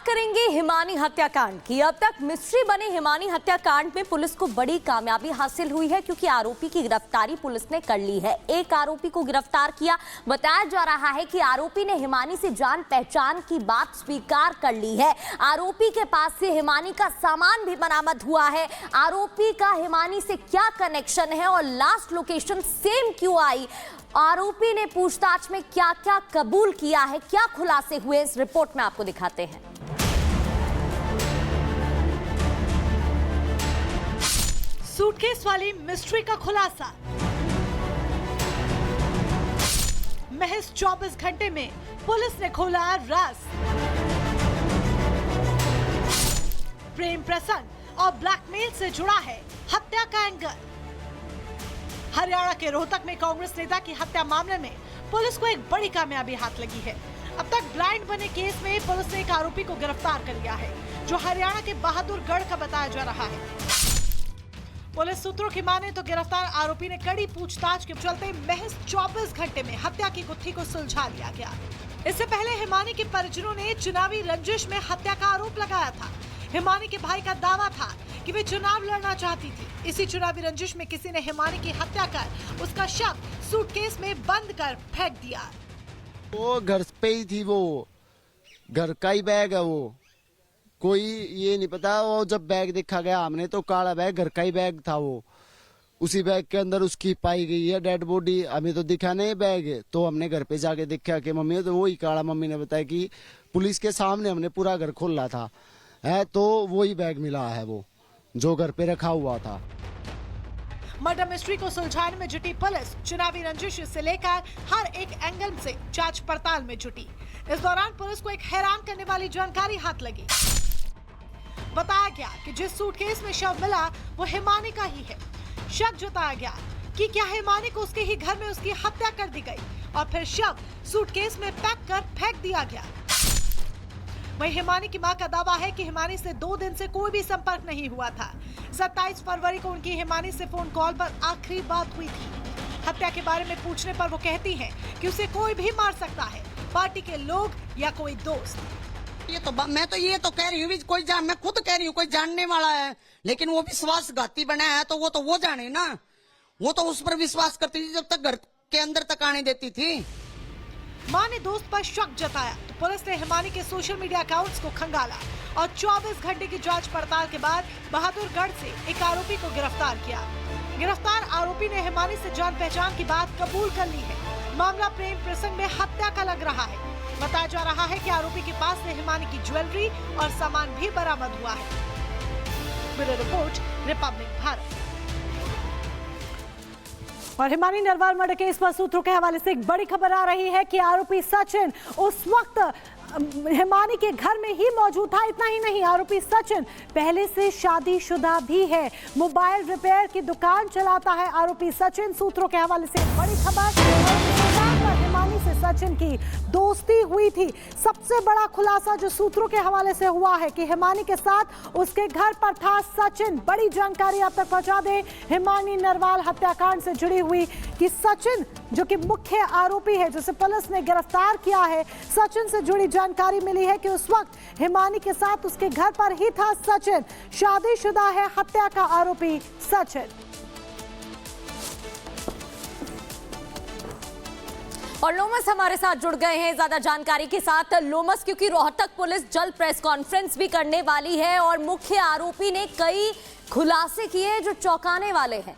बात करेंगे हिमानी हत्याकांड की। अब तक मिस्ट्री बने हिमानी हत्याकांड में पुलिस को बड़ी कामयाबी हासिल हुई है, क्योंकि आरोपी की गिरफ्तारी पुलिस ने कर ली है। एक आरोपी को गिरफ्तार किया। बताया जा रहा है कि आरोपी ने हिमानी से जान पहचान की बात स्वीकार कर ली है। आरोपी के पास से हिमानी का सामान भी बरामद हुआ है। आरोपी का हिमानी से क्या कनेक्शन है और लास्ट लोकेशन सेम क्यों आई, आरोपी ने पूछताछ में क्या क्या कबूल किया है, क्या खुलासे हुए, इस रिपोर्ट में आपको दिखाते हैं। सूटकेस वाली मिस्ट्री का खुलासा। महज 24 घंटे में पुलिस ने खोला राज। प्रेम प्रसंग और ब्लैकमेल से जुड़ा है हत्या का एंगल। हरियाणा के रोहतक में कांग्रेस नेता की हत्या मामले में पुलिस को एक बड़ी कामयाबी हाथ लगी है। अब तक ब्लाइंड बने केस में पुलिस ने एक आरोपी को गिरफ्तार कर लिया है, जो हरियाणा के बहादुरगढ़ का बताया जा रहा है। पुलिस सूत्रों की माने तो गिरफ्तार आरोपी ने कड़ी पूछताछ के चलते महज 24 घंटे में हत्या की गुत्थी को सुलझा लिया गया। इससे पहले हिमानी के परिजनों ने चुनावी रंजिश में हत्या का आरोप लगाया था। हिमानी के भाई का दावा था कि वे चुनाव लड़ना चाहती थी। इसी चुनावी रंजिश में किसी ने हिमानी की हत्या कर उसका शव सूटकेस में बंद कर फेंक दिया। वो घर पे ही थी, वो घर का ही बैग है, वो कोई ये नहीं पता। वो जब बैग देखा गया हमने तो काला बैग, घर का ही बैग था वो। उसी बैग के अंदर उसकी पाई गई है डेड बॉडी। हमें तो दिखा नहीं बैग, तो हमने घर पे जाके देखा कि मम्मी, तो वही काला। मम्मी ने बताया कि पुलिस के सामने हमने पूरा घर खोला था है, तो वही बैग मिला है वो जो घर पे रखा हुआ था। मर्डर मिस्ट्री को सुलझाने में जुटी पुलिस चुनावी रंजिश से लेकर हर एक एंगल से जांच पड़ताल में जुटी। इस दौरान पुलिस को एक हैरान करने वाली जानकारी हाथ लगी। बताया गया कि जिस सूटकेस में शव मिला वो हिमानी का ही है। शक जताया गया कि क्या हिमानी को उसके ही घर में उसकी हत्या कर दी गई और फिर शव सूटकेस में पैक कर फेंक दिया गया। वहीं हिमानी की मां का दावा है कि हिमानी से 2 दिन से कोई भी संपर्क नहीं हुआ था। 27 फरवरी को उनकी हिमानी से फोन कॉल पर आखिरी बात हुई थी। हत्या के बारे में पूछने पर वो कहती हैं कि उसे कोई भी मार सकता है, पार्टी के लोग या कोई दोस्त। मैं तो ये कह रही हूँ, मैं खुद कह रही हूँ कोई जानने वाला है, लेकिन वो विश्वासघाती बना है तो वो जाने ना। वो तो उस पर विश्वास करती थी जब तक घर के अंदर तक आने देती थी। मां ने दोस्त पर शक जताया तो पुलिस ने हिमानी के सोशल मीडिया अकाउंट्स को खंगाला और 24 घंटे की जांच पड़ताल के बाद बहादुरगढ़ से एक आरोपी को गिरफ्तार किया। गिरफ्तार आरोपी ने हिमानी से जान पहचान की बात कबूल कर ली है। मामला प्रेम प्रसंग में हत्या का लग रहा है। बताया जा रहा है कि आरोपी के पास से हिमानी की ज्वेलरी और सामान भी बरामद हुआ है। Bureau report, Republic Bharat. और हिमानी नरवाल मर्डर केस पर सूत्रों के हवाले से एक बड़ी खबर आ रही है कि आरोपी सचिन उस वक्त हिमानी के घर में ही मौजूद था। इतना ही नहीं, आरोपी सचिन पहले से शादीशुदा भी है, मोबाइल रिपेयर की दुकान चलाता है आरोपी सचिन। सूत्रों के हवाले से बड़ी खबर, हिमानी से सचिन की दोस्ती हुई थी। सबसे बड़ा खुलासा जो सूत्रों के हवाले से हुआ है कि हिमानी के साथ उसके घर पर था सचिन। बड़ी जानकारी आप तक पहुंचा दें हिमानी नरवाल हत्याकांड से जुड़ी हुई कि सचिन जो कि मुख्य आरोपी है, जिसे पुलिस ने गिरफ्तार किया है, सचिन से जुड़ी जानकारी मिली है कि उस वक्त हिमानी के साथ उसके घर पर ही था सचिन। शादीशुदा है हत्या का आरोपी सचिन। और लोमस हमारे साथ जुड़ गए हैं ज्यादा जानकारी के साथ। लोमस, क्योंकि रोहतक पुलिस जल्द प्रेस कॉन्फ्रेंस भी करने वाली है और मुख्य आरोपी ने कई खुलासे किए जो चौंकाने वाले हैं।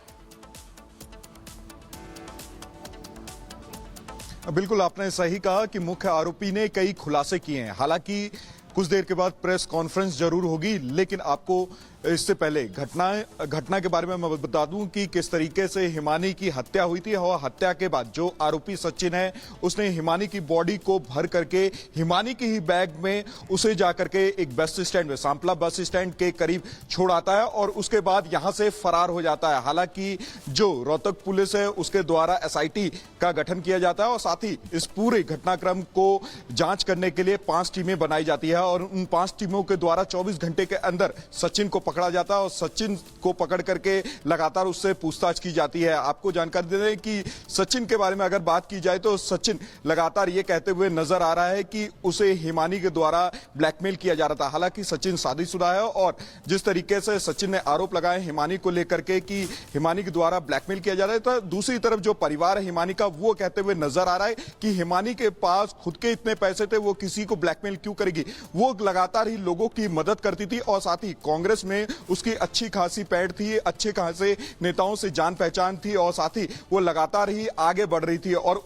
बिल्कुल, आपने सही कहा कि मुख्य आरोपी ने कई खुलासे किए हैं। हालांकि कुछ देर के बाद प्रेस कॉन्फ्रेंस जरूर होगी, लेकिन आपको इससे पहले घटना के बारे में मैं बता दूं कि किस तरीके से हिमानी की हत्या हुई थी। और हत्या के बाद जो आरोपी सचिन है, उसने हिमानी की बॉडी को भर करके हिमानी की ही बैग में उसे जाकर के एक बस स्टैंड में, सांपला बस स्टैंड के करीब छोड़ आता है और उसके बाद यहां से फरार हो जाता है। हालांकि जो रोहतक पुलिस है उसके द्वारा SIT का गठन किया जाता है और साथ ही इस पूरे घटनाक्रम को जांच करने के लिए 5 टीमें बनाई जाती है और उन 5 टीमों के द्वारा 24 घंटे के अंदर सचिन को पकड़ा जाता है और सचिन को पकड़ करके लगातार उससे पूछताछ की जाती है। आपको जानकारी दे दें कि सचिन के बारे में अगर बात की जाए तो सचिन लगातार ये कहते हुए नजर आ रहा है कि उसे हिमानी के द्वारा ब्लैकमेल किया जा रहा था। हालांकि सचिन शादीशुदा है और जिस तरीके से सचिन ने आरोप लगाए हिमानी को लेकर के कि हिमानी के द्वारा ब्लैकमेल किया जा रहा है, तो दूसरी तरफ जो परिवार है हिमानी का वो कहते हुए नजर आ रहा है कि हिमानी के पास खुद के इतने पैसे थे, वो किसी को ब्लैकमेल क्यों करेगी। वो लगातार ही लोगों की मदद करती थी और साथ ही कांग्रेस में उसकी अच्छी खासी पैठ थी, अच्छे खासे नेताओं से जान पहचान थी और साथ ही वो लगातार ही आगे बढ़ रही थी और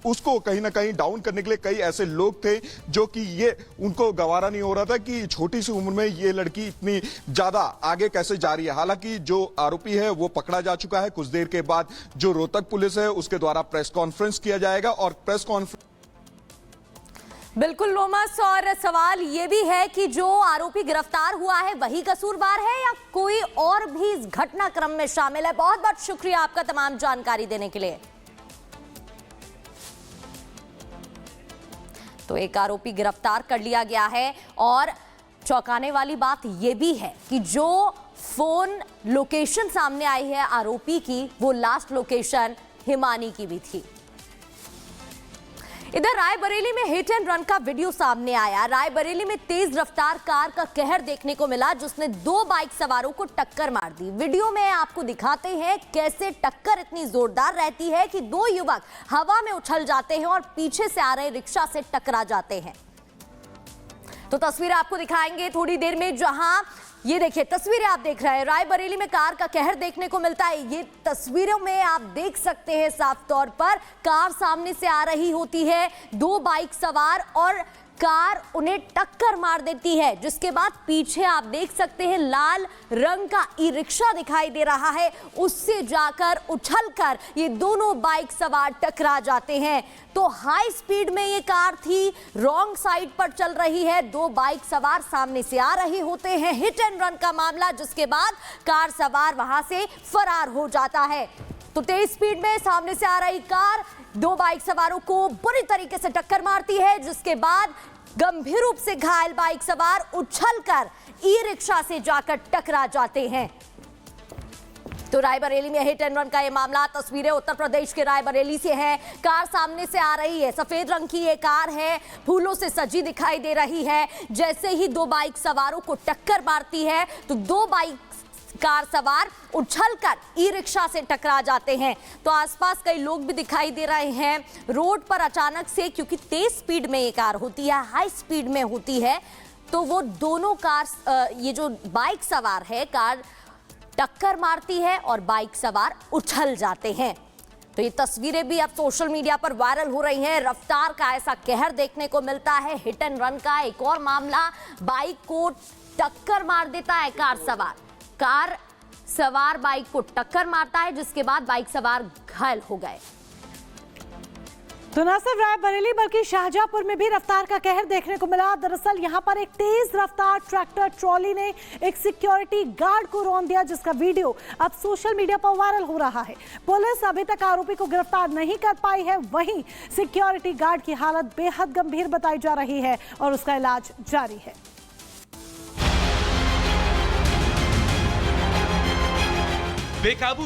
उसको कहीं ना कहीं डाउन करने के लिए कई ऐसे लोग थे जो कि ये उनको गवारा नहीं हो रहा था कि छोटी सी उम्र में ये लड़की इतनी ज्यादा आगे कैसे जा रही है। हालांकि जो आरोपी है वो पकड़ा जा चुका है। कुछ देर के बाद जो रोहतक पुलिस है उसके द्वारा प्रेस कॉन्फ्रेंस किया जाएगा और प्रेस कॉन्फ्रेंस बिल्कुल लोमस, और सवाल ये भी है कि जो आरोपी गिरफ्तार हुआ है वही कसूरवार है या कोई और भी इस घटनाक्रम में शामिल है। बहुत बहुत शुक्रिया आपका तमाम जानकारी देने के लिए। तो एक आरोपी गिरफ्तार कर लिया गया है और चौंकाने वाली बात यह भी है कि जो फोन लोकेशन सामने आई है आरोपी की, वो लास्ट लोकेशन हिमानी की भी थी। इधर रायबरेली में हिट एंड रन का वीडियो सामने आया। रायबरेली में तेज रफ्तार कार का कहर देखने को मिला जिसने 2 बाइक सवारों को टक्कर मार दी। वीडियो में आपको दिखाते हैं कैसे टक्कर इतनी जोरदार रहती है कि 2 युवक हवा में उछल जाते हैं और पीछे से आ रहे रिक्शा से टकरा जाते हैं। तो तस्वीरें आपको दिखाएंगे थोड़ी देर में, जहां ये देखिए तस्वीरें आप देख रहे हैं, रायबरेली में कार का कहर देखने को मिलता है। ये तस्वीरों में आप देख सकते हैं साफ तौर पर कार सामने से आ रही होती है, 2 बाइक सवार और कार उन्हें टक्कर मार देती है, जिसके बाद पीछे आप देख सकते हैं लाल रंग का ई रिक्शा दिखाई दे रहा है, उससे जाकर उछलकर ये दोनों बाइक सवार टकरा जाते हैं। तो हाई स्पीड में ये कार थी, रॉन्ग साइड पर चल रही है, 2 बाइक सवार सामने से आ रहे होते हैं, हिट एंड रन का मामला, जिसके बाद कार सवार वहां से फरार हो जाता है। तो तेज स्पीड में सामने से आ रही कार 2 बाइक सवारों को बुरी तरीके से टक्कर मारती है, जिसके बाद गंभीर रूप से घायल बाइक सवार उछलकर ई रिक्शा से जाकर टकरा जाते हैं। तो रायबरेली में हिट एंड रन का यह मामला, तस्वीरें उत्तर प्रदेश के रायबरेली से हैं। कार सामने से आ रही है, सफेद रंग की ये कार है, फूलों से सजी दिखाई दे रही है। जैसे ही 2 बाइक सवारों को टक्कर मारती है तो 2 बाइक कार सवार उछलकर ई रिक्शा से टकरा जाते हैं। तो आसपास कई लोग भी दिखाई दे रहे हैं। रोड पर अचानक से, क्योंकि तेज स्पीड में ये कार होती है, हाई स्पीड में होती है, तो वो दोनों कार, ये जो बाइक सवार है, कार टक्कर मारती है और बाइक सवार उछल जाते हैं। तो ये तस्वीरें भी अब सोशल मीडिया पर वायरल हो रही हैं। रफ्तार का ऐसा कहर देखने को मिलता है। हिट एंड रन का एक और मामला, बाइक को टक्कर मार देता है कार सवार बाइक को टक्कर मारता है, जिसके बाद बाइक सवार घायल हो गए। तो न सिर्फ रायबरेली बल्कि शाहजहांपुर में भी रफ्तार का कहर देखने को मिला। दरअसल यहां पर एक तेज रफ्तार ट्रैक्टर ट्रॉली ने एक सिक्योरिटी गार्ड को रौंद दिया, जिसका वीडियो अब सोशल मीडिया पर वायरल हो रहा है। पुलिस अभी तक आरोपी को गिरफ्तार नहीं कर पाई है, वहीं सिक्योरिटी गार्ड की हालत बेहद गंभीर बताई जा रही है और उसका इलाज जारी है। बेकाबू